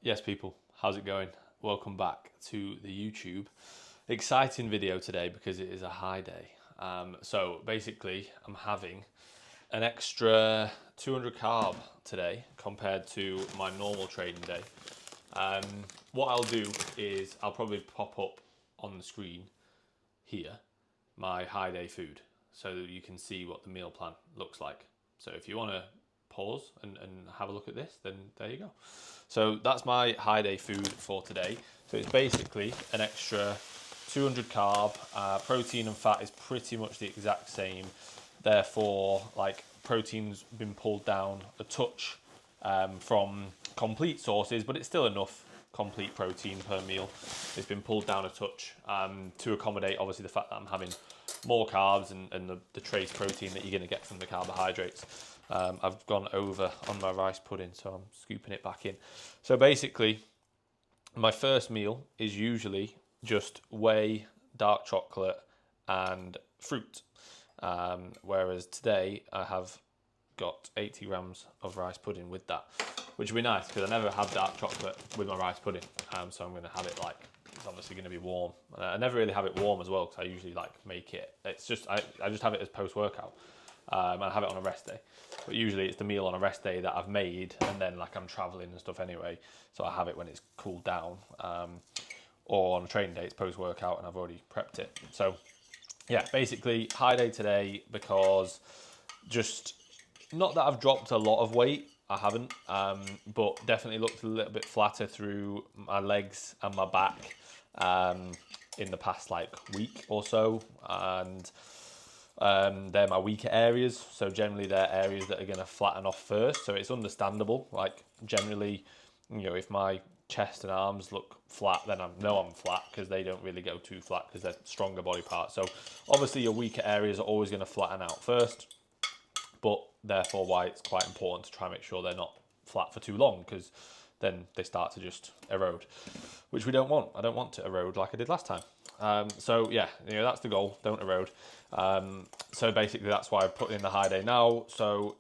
Yes, people, how's it going? Welcome back to the YouTube. Exciting video today because it is a high day. So basically, I'm having an extra 200 carb today compared to my normal training day. What I'll do is I'll probably pop up on the screen here my high day food so that you can see what the meal plan looks like. So if you want to pause and have a look at this, then there you go. So that's my high day food for today. So it's basically an extra 200 carb, protein and fat is pretty much the exact same. Therefore, like, protein's been pulled down a touch from complete sources, but it's still enough complete protein per meal. It's been pulled down a touch to accommodate obviously the fact that I'm having more carbs and the trace protein that you're going to get from the carbohydrates. I've gone over on my rice pudding, so I'm scooping it back in. So basically, my first meal is usually just whey, dark chocolate, and fruit. Whereas today I have got 80 grams of rice pudding with that, which would be nice because I never have dark chocolate with my rice pudding. So I'm going to have it like, it's obviously going to be warm. I never really have it warm as well because I usually like make it. It's just, I just have it as post-workout. And I have it on a rest day. But usually it's the meal on a rest day that I've made, and then like I'm traveling and stuff anyway, so I have it when it's cooled down. Or on a training day, it's post-workout and I've already prepped it. So yeah, basically high day today because just, not that I've dropped a lot of weight, I haven't, but definitely looked a little bit flatter through my legs and my back in the past like week or so, and they're my weaker areas, so generally they're areas that are going to flatten off first. So it's understandable, like generally, you know, if my chest and arms look flat, then I know I'm flat because they don't really go too flat because they're stronger body parts. So obviously your weaker areas are always going to flatten out first, but therefore why it's quite important to try and make sure they're not flat for too long, because then they start to just erode, which we don't want. I don't want to erode like I did last time. So yeah, you know, that's the goal, don't erode. So basically that's why I put in the high day now. So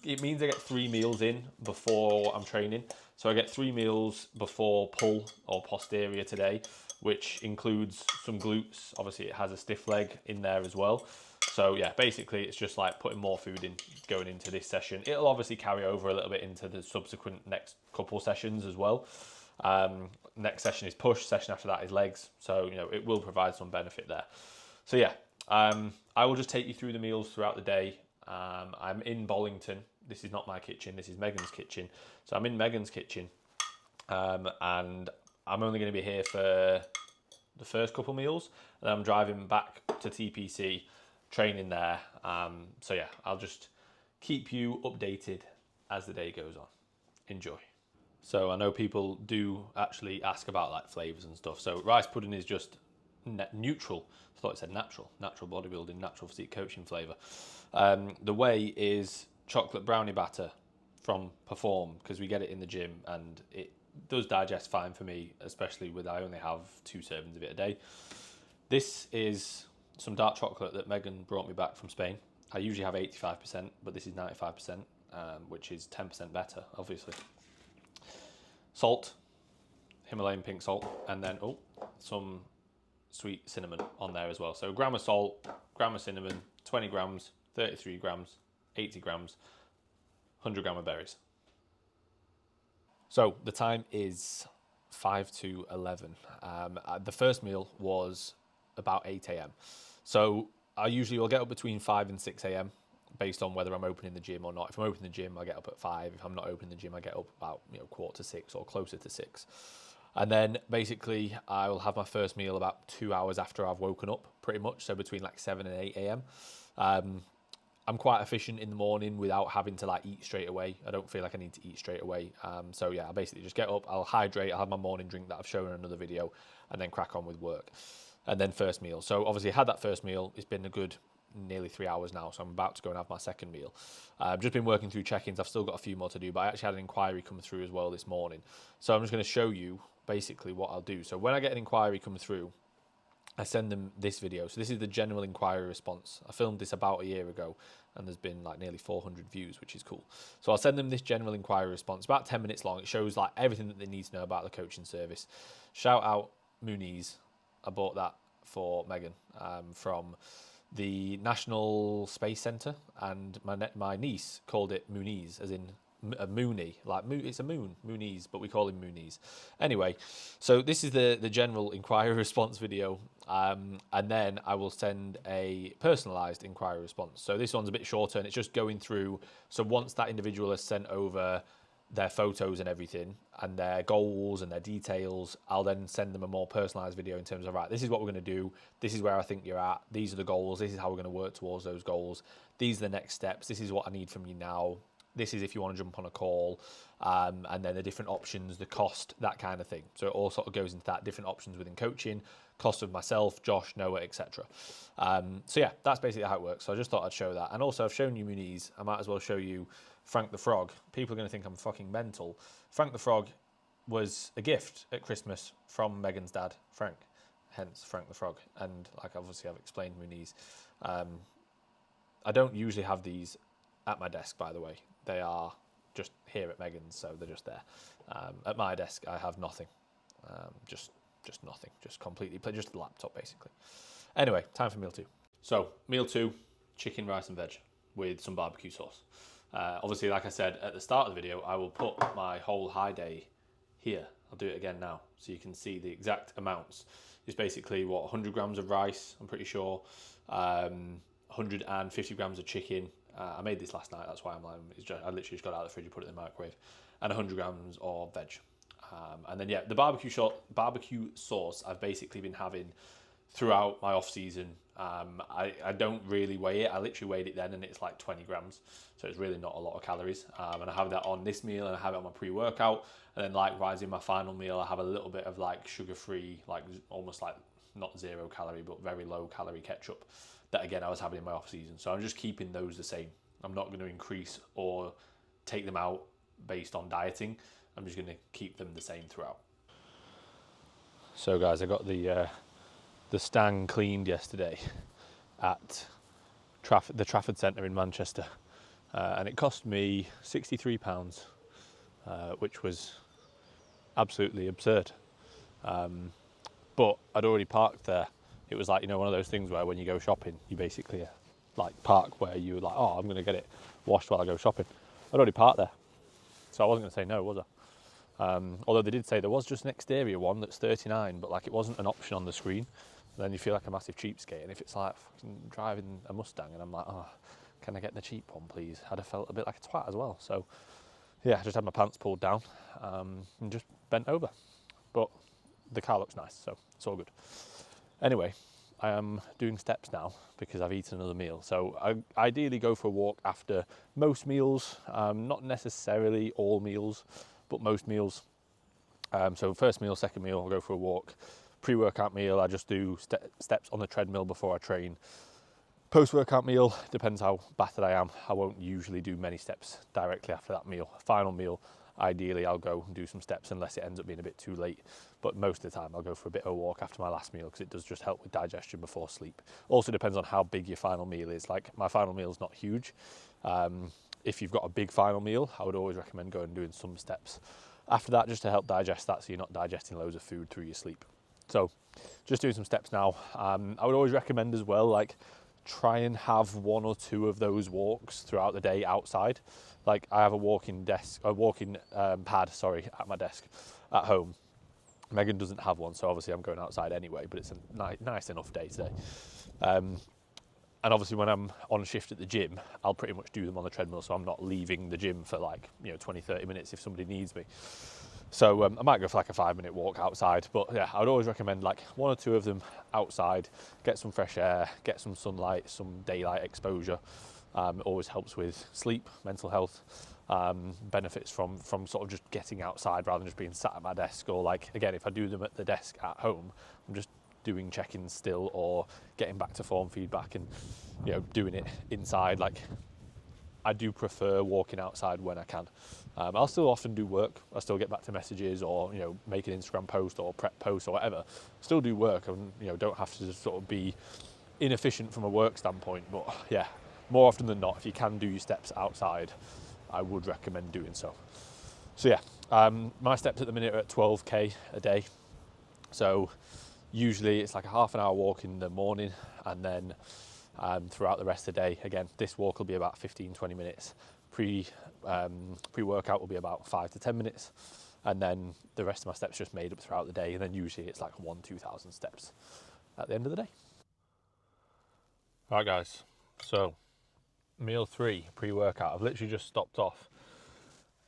it means I get 3 meals in before I'm training. So I get 3 meals before pull or posterior today, which includes some glutes. Obviously it has a stiff leg in there as well. So yeah, basically it's just like putting more food in going into this session. It'll obviously carry over a little bit into the subsequent next couple sessions as well. Next session is push, session after that is legs. So, you know, it will provide some benefit there. So yeah, I will just take you through the meals throughout the day. I'm in Bollington. This is not my kitchen, this is Megan's kitchen. So I'm in Megan's kitchen, and I'm only going to be here for the first couple meals, and I'm driving back to TPC, training there. So yeah, I'll just keep you updated as the day goes on. Enjoy. So I know people do actually ask about like flavors and stuff. So rice pudding is just neutral. I thought it said natural bodybuilding, natural physique coaching flavor. The whey is chocolate brownie batter from Perform, because we get it in the gym and it does digest fine for me, especially with I only have 2 servings of it a day. This is some dark chocolate that Megan brought me back from Spain. I usually have 85%, but this is 95%, which is 10% better, obviously. Salt, Himalayan pink salt, and then some sweet cinnamon on there as well. So gram of salt, gram of cinnamon, 20 grams, 33 grams, 80 grams, 100 gram of berries. So the time is 5 to 11. The first meal was about 8 a.m. So I usually will get up between 5 and 6 a.m. based on whether I'm opening the gym or not. If I'm opening the gym, I get up at 5. If I'm not opening the gym, I get up about 5:45 or closer to 6. And then basically I will have my first meal about 2 hours after I've woken up, pretty much. So between like 7 and 8 a.m. I'm quite efficient in the morning without having to like eat straight away. I don't feel like I need to eat straight away. So yeah, I basically just get up, I'll hydrate, I'll have my morning drink that I've shown in another video, and then crack on with work. And then first meal. So obviously I had that first meal. It's been a good nearly 3 hours now, so I'm about to go and have my second meal. I've just been working through check-ins. I've still got a few more to do, but I actually had an inquiry come through as well this morning. So I'm just going to show you basically what I'll do. So when I get an inquiry come through, I send them this video. So this is the general inquiry response. I filmed this about a year ago and there's been like nearly 400 views, which is cool. So I'll send them this general inquiry response, about 10 minutes long. It shows like everything that they need to know about the coaching service. Shout out Muniz. I bought that for Megan from the National Space Centre, and my niece called it Muniz, as in a Mooney, like it's a moon, Muniz, but we call him Muniz. Anyway, so this is the general inquiry response video, and then I will send a personalised inquiry response. So this one's a bit shorter, and it's just going through. So once that individual has sent over their photos and everything, and their goals and their details, I'll then send them a more personalised video in terms of, right, this is what we're going to do, this is where I think you're at, these are the goals, this is how we're going to work towards those goals, these are the next steps, this is what I need from you now, this is if you want to jump on a call, and then the different options, the cost, that kind of thing. So it all sort of goes into that, different options within coaching, cost of myself, Josh, Noah, etc. So yeah, that's basically how it works. So I just thought I'd show that. And also I've shown you Muniz, I might as well show you Frank the Frog. People are going to think I'm fucking mental. Frank the Frog was a gift at Christmas from Megan's dad, Frank, hence Frank the Frog. And like obviously I've explained Muniz. I don't usually have these at my desk, by the way. They are just here at Megan's, so they're just there. At my desk, I have nothing. Just nothing. Just completely, just the laptop, basically. Anyway, time for meal 2. So, meal 2, chicken, rice and veg with some barbecue sauce. Obviously, like I said at the start of the video, I will put my whole high day here. I'll do it again now, so you can see the exact amounts. It's basically, 100 grams of rice, I'm pretty sure, 150 grams of chicken. I made this last night, that's why I literally just got it out of the fridge and put it in the microwave. And 100 grams of veg. And then, yeah, the barbecue sauce I've basically been having throughout my off season. I don't really weigh it. I literally weighed it then and it's like 20 grams. So it's really not a lot of calories. And I have that on this meal and I have it on my pre-workout. And then likewise in my final meal, I have a little bit of like sugar-free, like almost like not 0 calorie, but very low calorie ketchup. That again, I was having in my off season. So I'm just keeping those the same. I'm not going to increase or take them out based on dieting. I'm just going to keep them the same throughout. So guys, I got the stand cleaned yesterday at the Trafford Centre in Manchester. And it cost me £63, which was absolutely absurd. But I'd already parked there. It was like, one of those things where when you go shopping, you basically like park where you're like, oh, I'm going to get it washed while I go shopping. I'd already parked there. So I wasn't going to say no, was I? Although they did say there was just an exterior one that's 39, but like it wasn't an option on the screen. And then you feel like a massive cheapskate. And if it's like fucking driving a Mustang and I'm like, oh, can I get the cheap one, please? I'd have felt a bit like a twat as well. So yeah, I just had my pants pulled down and just bent over. But the car looks nice, so it's all good. Anyway, I am doing steps now because I've eaten another meal. So I ideally go for a walk after most meals, not necessarily all meals, but most meals. So first meal, second meal, I'll go for a walk. Pre-workout meal, I just do steps on the treadmill before I train. Post-workout meal, depends how battered I am. I won't usually do many steps directly after that meal. Final meal, ideally I'll go and do some steps unless it ends up being a bit too late. But most of the time I'll go for a bit of a walk after my last meal because it does just help with digestion before sleep. Also depends on how big your final meal is. Like my final meal is not huge. If you've got a big final meal, I would always recommend going and doing some steps after that just to help digest that so you're not digesting loads of food through your sleep. So just doing some steps now. I would always recommend as well, like try and have 1 or 2 of those walks throughout the day outside. Like I have a walking pad, at my desk at home. Megan doesn't have one, so obviously I'm going outside anyway, but it's a nice enough day today. And obviously when I'm on shift at the gym, I'll pretty much do them on the treadmill, so I'm not leaving the gym for like 20, 30 minutes if somebody needs me. So I might go for like a 5-minute walk outside, but yeah, I would always recommend like 1 or 2 of them outside, get some fresh air, get some sunlight, some daylight exposure. It always helps with sleep, mental health, benefits from sort of just getting outside rather than just being sat at my desk. Or like, again, if I do them at the desk at home, I'm just doing check-ins still or getting back to form feedback and, doing it inside. Like I do prefer walking outside when I can. I'll still often do work. I still get back to messages, or make an Instagram post or prep post or whatever. Still do work, and don't have to just sort of be inefficient from a work standpoint. But yeah, more often than not, if you can do your steps outside, I would recommend doing so. So yeah, my steps at the minute are at 12k a day. So usually it's like a half an hour walk in the morning, and then throughout the rest of the day, again, this walk will be about 15-20 minutes. Pre-workout will be about 5 to 10 minutes, and then the rest of my steps just made up throughout the day, and then usually it's like 1,000-2,000 steps at the end of the day. All right, guys, so meal 3, pre-workout. I've literally just stopped off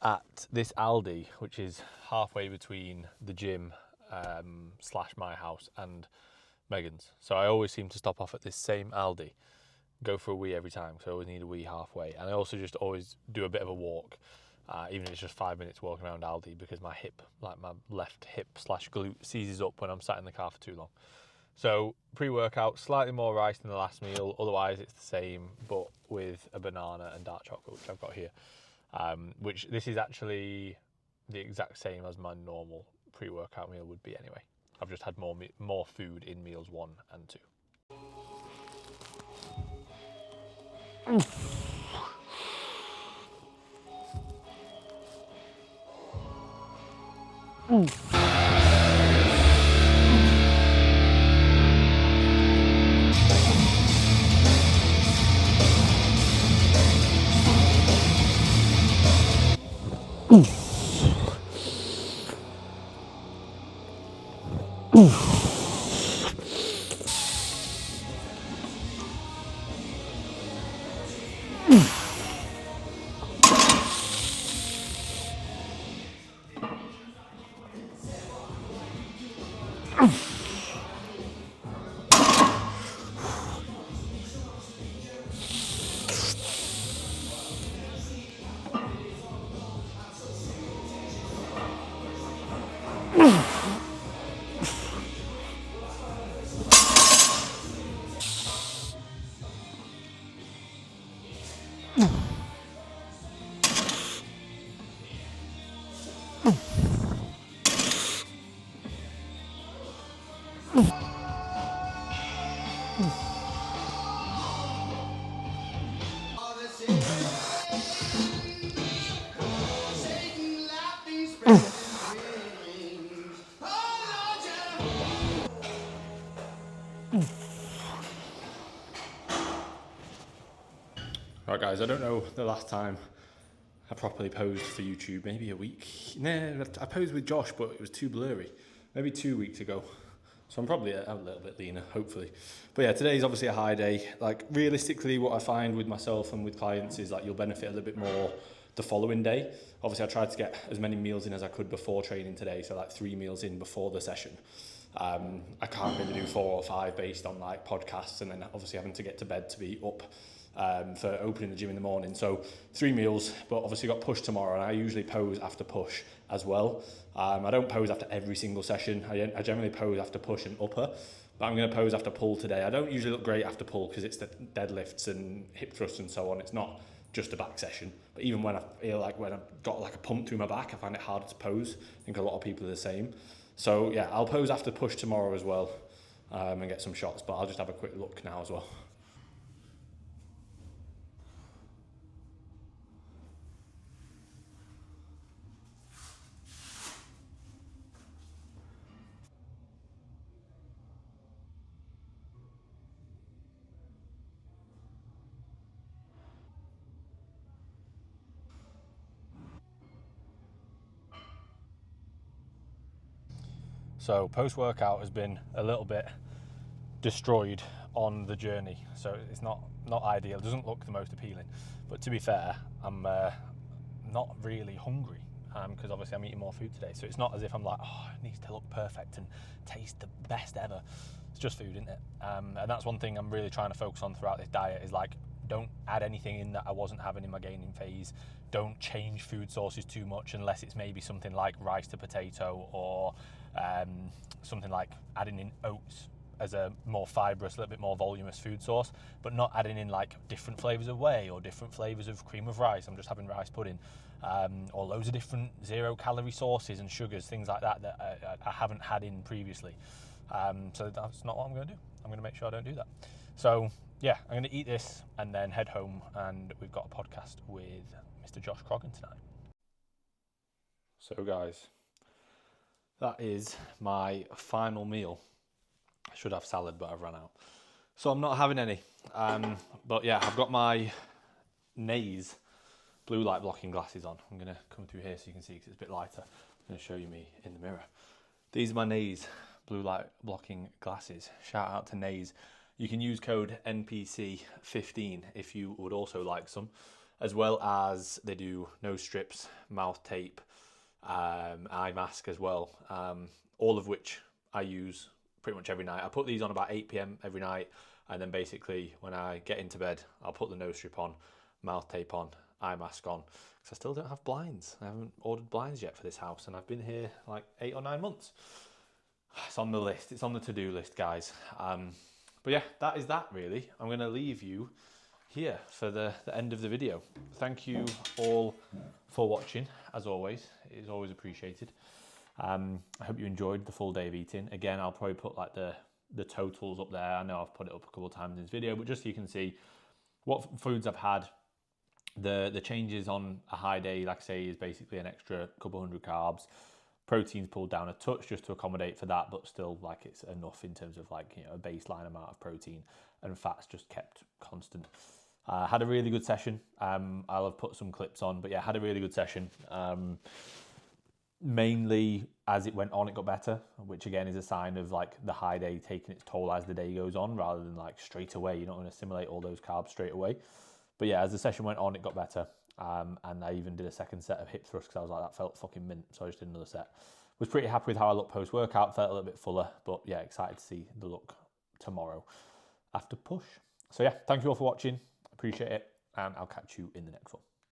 at this Aldi, which is halfway between the gym / my house and Megan's. So I always seem to stop off at this same Aldi, go for a wee every time, because I always need a wee halfway. And I also just always do a bit of a walk, even if it's just 5 minutes walking around Aldi, because my hip, like my left hip / glute, seizes up when I'm sat in the car for too long. So pre-workout, slightly more rice than the last meal, otherwise it's the same, but with a banana and dark chocolate, which I've got here. Which this is actually the exact same as my normal pre-workout meal would be anyway. I've just had more food in meals 1 and 2. Right, guys, I don't know the last time I properly posed for YouTube, maybe a week. Nah, I posed with Josh, but it was too blurry. Maybe 2 weeks ago. So I'm probably a little bit leaner, hopefully. But yeah, today's obviously a high day. Like, realistically, what I find with myself and with clients is like you'll benefit a little bit more the following day. Obviously, I tried to get as many meals in as I could before training today, so like 3 meals in before the session. I can't really do 4 or 5 based on like podcasts, and then obviously having to get to bed to be up for opening the gym in the morning. So 3 meals, but obviously got push tomorrow, and I usually pose after push as well. I don't pose after every single session. I generally pose after push and upper, but I'm going to pose after pull today. I don't usually look great after pull because it's the deadlifts and hip thrusts and so on. It's not just a back session, but even when I feel like when I've got like a pump through my back, I find it harder to pose. I think a lot of people are the same. So yeah, I'll pose after push tomorrow as well, and get some shots, but I'll just have a quick look now as well. So post-workout has been a little bit destroyed on the journey, so it's not ideal. It doesn't look the most appealing, but to be fair, I'm not really hungry because obviously I'm eating more food today, so it's not as if I'm like, oh, it needs to look perfect and taste the best ever. It's just food, isn't it? And that's one thing I'm really trying to focus on throughout this diet is like, don't add anything in that I wasn't having in my gaining phase. Don't change food sources too much unless it's maybe something like rice to potato or something like adding in oats as a more fibrous, a little bit more voluminous food source, but not adding in like different flavors of whey or different flavors of cream of rice. I'm just having rice pudding, or loads of different 0-calorie sauces and sugars, things like that I haven't had in previously. So that's not what I'm going to do. I'm going to make sure I don't do that. So yeah, I'm going to eat this and then head home, and we've got a podcast with Mr. Josh Croggan tonight. So guys, that is my final meal. I should have salad, but I've run out. So I'm not having any. But yeah, I've got my Naze blue light blocking glasses on. I'm going to come through here so you can see, because it's a bit lighter. I'm going to show you me in the mirror. These are my Naze blue light blocking glasses. Shout out to Naze. You can use code NPC15 if you would also like some, as well as they do nose strips, mouth tape, eye mask as well, all of which I use pretty much every night. I put these on about 8 p.m. every night, and then basically when I get into bed, I'll put the nose strip on, mouth tape on, eye mask on, because I still don't have blinds. I haven't ordered blinds yet for this house, and I've been here like 8 or 9 months. It's on the list. It's on the to-do list, guys. But yeah, that is that really. I'm going to leave you here for the end of the video. Thank you all for watching, as always. It is always appreciated. I hope you enjoyed the full day of eating. Again, I'll probably put like the totals up there. I know I've put it up a couple of times in this video, but just so you can see what foods I've had. The changes on a high day, like I say, is basically an extra couple hundred carbs. Protein's pulled down a touch just to accommodate for that, but still like it's enough in terms of like, you know, a baseline amount of protein, and fat's just kept constant. Had a really good session. I'll have put some clips on, but yeah, had a really good session. Mainly as it went on, it got better, which again is a sign of like the high day taking its toll as the day goes on, rather than like straight away. You're not going to assimilate all those carbs straight away. But yeah, as the session went on, it got better. And I even did a second set of hip thrusts because I was like, that felt fucking mint. So I just did another set. Was pretty happy with how I looked post-workout. Felt a little bit fuller. But yeah, excited to see the look tomorrow after push. So yeah, thank you all for watching. Appreciate it. And I'll catch you in the next one.